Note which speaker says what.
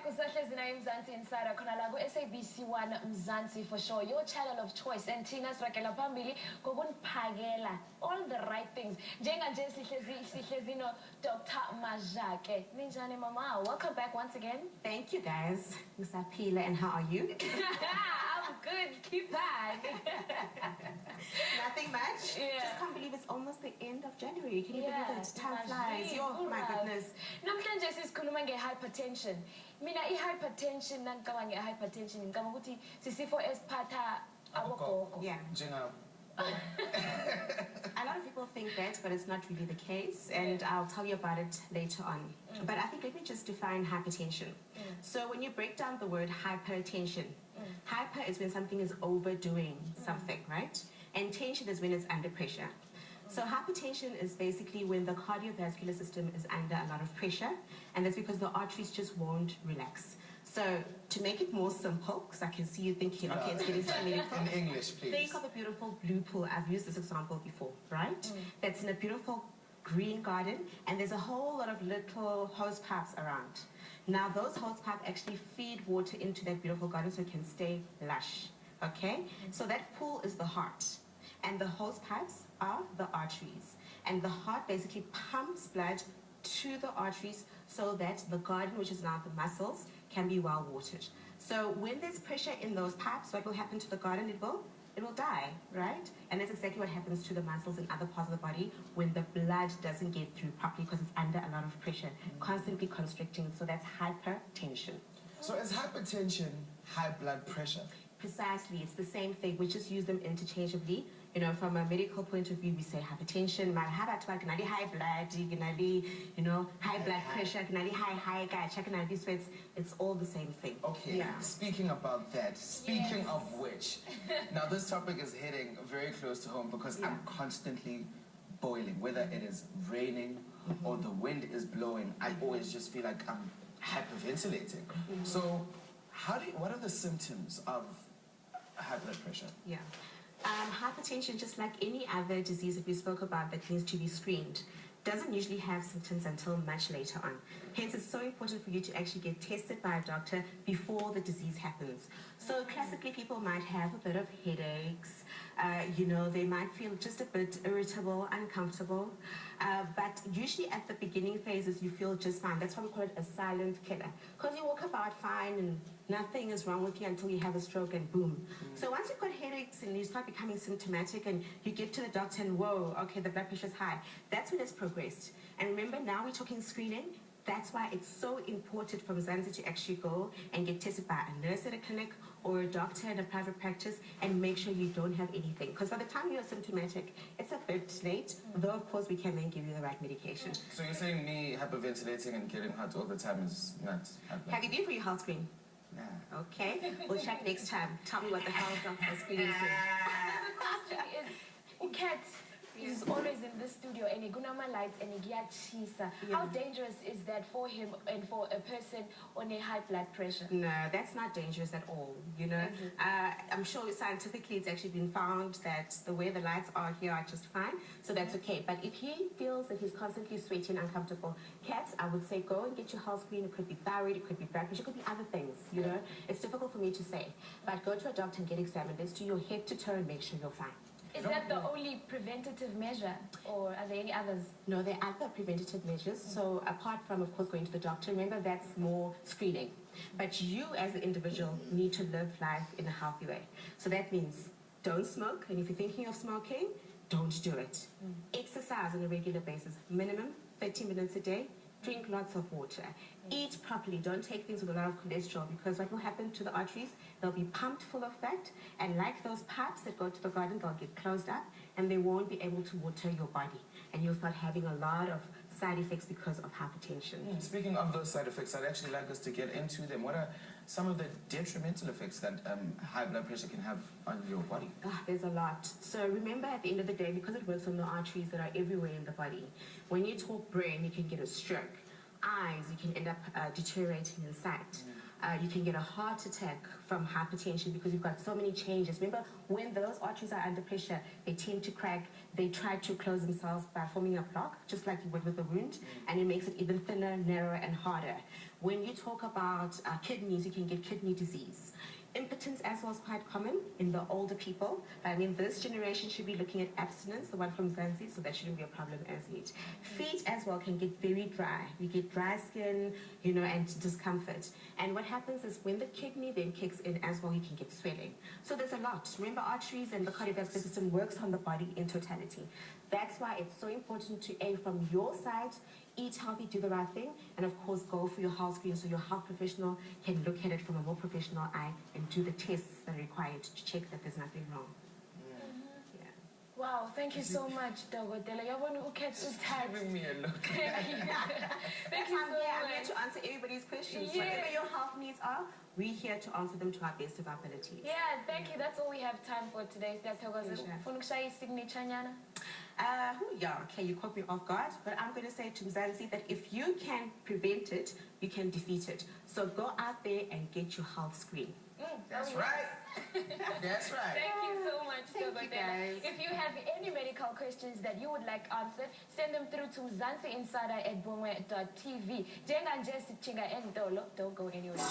Speaker 1: back usahlezi nayo Mzansi Insider khona la ku-SABC1 Mzansi for sure, your channel of choice, and Tina sirakela phambili ngokuniphakela all the right things. Njenganje sihlezi no Dr. Majake. Ninjani mama, welcome back once again.
Speaker 2: Thank you guys. Ngisaphila, and how are you?
Speaker 1: I'm good, keep that.
Speaker 2: Nothing much.
Speaker 1: Yeah.
Speaker 2: Just can't believe it's almost the end of January. Can you
Speaker 1: Yeah,
Speaker 2: believe it? Time flies. Oh my goodness.
Speaker 1: Namhlanje sisikhuluma nge-hypertension. Mina i-hypertension nangicabanga nge-hypertension ngicabanga ukuthi sisifo esiphatha abogogo.
Speaker 2: Yeah. A lot of people think that, but it's not really the case, and I'll tell you about it later on. But I think let me just define hypertension. So when you break down the word hypertension, hyper is when something is overdoing something, right? And tension is when it's under pressure. So hypertension is basically when the cardiovascular system is under a lot of pressure, and that's because the arteries just won't relax. So to make it more simple, because I can see you thinking, okay, it's getting too medical.
Speaker 3: In English, please.
Speaker 2: Think of a beautiful blue pool. I've used this example before, right? That's in a beautiful green garden, and there's a whole lot of little hose pipes around. Now those hose pipes actually feed water into that beautiful garden so it can stay lush, okay? So that pool is the heart, and the hose pipes are the arteries. And the heart basically pumps blood to the arteries so that the garden, which is now the muscles, can be well watered. So when there's pressure in those pipes, what will happen to the garden? It will die, right? And that's exactly what happens to the muscles in other parts of the body when the blood doesn't get through properly because it's under a lot of pressure, constantly constricting. So that's hypertension.
Speaker 3: So is hypertension high blood pressure?
Speaker 2: Precisely, it's the same thing. We just use them interchangeably. You know, from a medical point of view, we say hypertension, high blood, high blood pressure, high, sweats. It's all the same thing.
Speaker 3: Okay, yeah. Speaking about that, speaking of which, now this topic is hitting very close to home because I'm constantly boiling. Whether it is raining or the wind is blowing, I always just feel like I'm hyperventilating. So what are the symptoms of high blood pressure?
Speaker 2: Yeah. Hypertension, just like any other disease that we spoke about that needs to be screened, doesn't usually have symptoms until much later on. Hence, it's so important for you to actually get tested by a doctor before the disease happens. So classically, people might have a bit of headaches, they might feel just a bit irritable, uncomfortable, but usually at the beginning phases, you feel just fine. That's why we call it a silent killer, because you walk about fine and nothing is wrong with you until you have a stroke and boom. So once you've got headaches and you start becoming symptomatic and you get to the doctor and whoa, okay, the blood pressure's high, that's when it's progressed. And remember, now we're talking screening. That's why it's so important for Mzansi to actually go and get tested by a nurse at a clinic or a doctor in a private practice and make sure you don't have anything. Because by the time you're symptomatic, it's a bit late, though of course we can then give you the right medication.
Speaker 3: So you're saying me hyperventilating and getting hot all the time is not happening?
Speaker 2: Have you been for your health screen?
Speaker 3: Nah.
Speaker 2: Okay, we'll check next time. Tell me what the health doctor screen is.
Speaker 1: The question is, Kat is always in the studio and igunama lights and igiyachisa. How dangerous is that for him and for a person on a high blood pressure?
Speaker 2: No, that's not dangerous at all. I'm sure scientifically it's actually been found that the way the lights are here are just fine, so that's okay. But if he feels that he's constantly sweating, uncomfortable, cats, I would say go and get your health screen. It could be thyroid, it could be blood pressure, it could be other things, It's difficult for me to say. But go to a doctor and get examined. Let's do your head to toe and make sure you're fine.
Speaker 1: Is that the only preventative measure, or are there any others?
Speaker 2: No, there are other preventative measures. So apart from, of course, going to the doctor, remember that's more screening. But you, as the individual, need to live life in a healthy way. So that means don't smoke, and if you're thinking of smoking, don't do it. Exercise on a regular basis, minimum 30 minutes a day. Drink lots of water. Eat properly. Don't take things with a lot of cholesterol, because what will happen to the arteries, they'll be pumped full of fat, and like those pipes that go to the garden, they'll get closed up and they won't be able to water your body, and you'll start having a lot of side effects because of hypertension.
Speaker 3: Speaking of those side effects, I'd actually like us to get into them. What are some of the detrimental effects that high blood pressure can have on your body?
Speaker 2: There's a lot. So remember, at the end of the day, because it works on the arteries that are everywhere in the body, when you talk brain, you can get a stroke. eyes, you can end up deteriorating in sight. You can get a heart attack from hypertension because you've got so many changes. Remember, when those arteries are under pressure, they tend to crack. They try to close themselves by forming a block, just like you would with a wound, and it makes it even thinner, narrower, and harder. When you talk about kidneys, you can get kidney disease. Impotence as well is quite common in the older people. I mean, this generation should be looking at abstinence, the one from Zanzi, so that shouldn't be a problem as yet. Feet as well can get very dry. You get dry skin, you know, and discomfort. And what happens is when the kidney then kicks in as well, you can get swelling. So there's a lot. Remember, arteries and the cardiovascular system works on the body in totality. That's why it's so important to, from your side, eat healthy, do the right thing, and of course go for your health screen so your health professional can look at it from a more professional eye and do the tests that are required to check that there's nothing wrong. Yeah.
Speaker 1: Wow, thank you so much, Dogotela. You're
Speaker 3: Giving me a look.
Speaker 1: Thank you. Thank you so
Speaker 2: I'm here
Speaker 1: much.
Speaker 2: to answer everybody's questions.
Speaker 1: Yes.
Speaker 2: Whatever your health needs are, we're here to answer them to our best of our abilities.
Speaker 1: Yeah, thank you. That's all we have time for today. Signature nyana.
Speaker 2: Yeah, okay, you caught me off guard, but I'm going to say to Mzansi that if you can prevent it, you can defeat it. So go out there and get your health screen.
Speaker 3: That's right. That's right.
Speaker 1: Thank you so much,
Speaker 2: Thank you, guys.
Speaker 1: If you have any medical questions that you would like answered, send them through to zansiinsider@bongwe.tv. Don't go anywhere.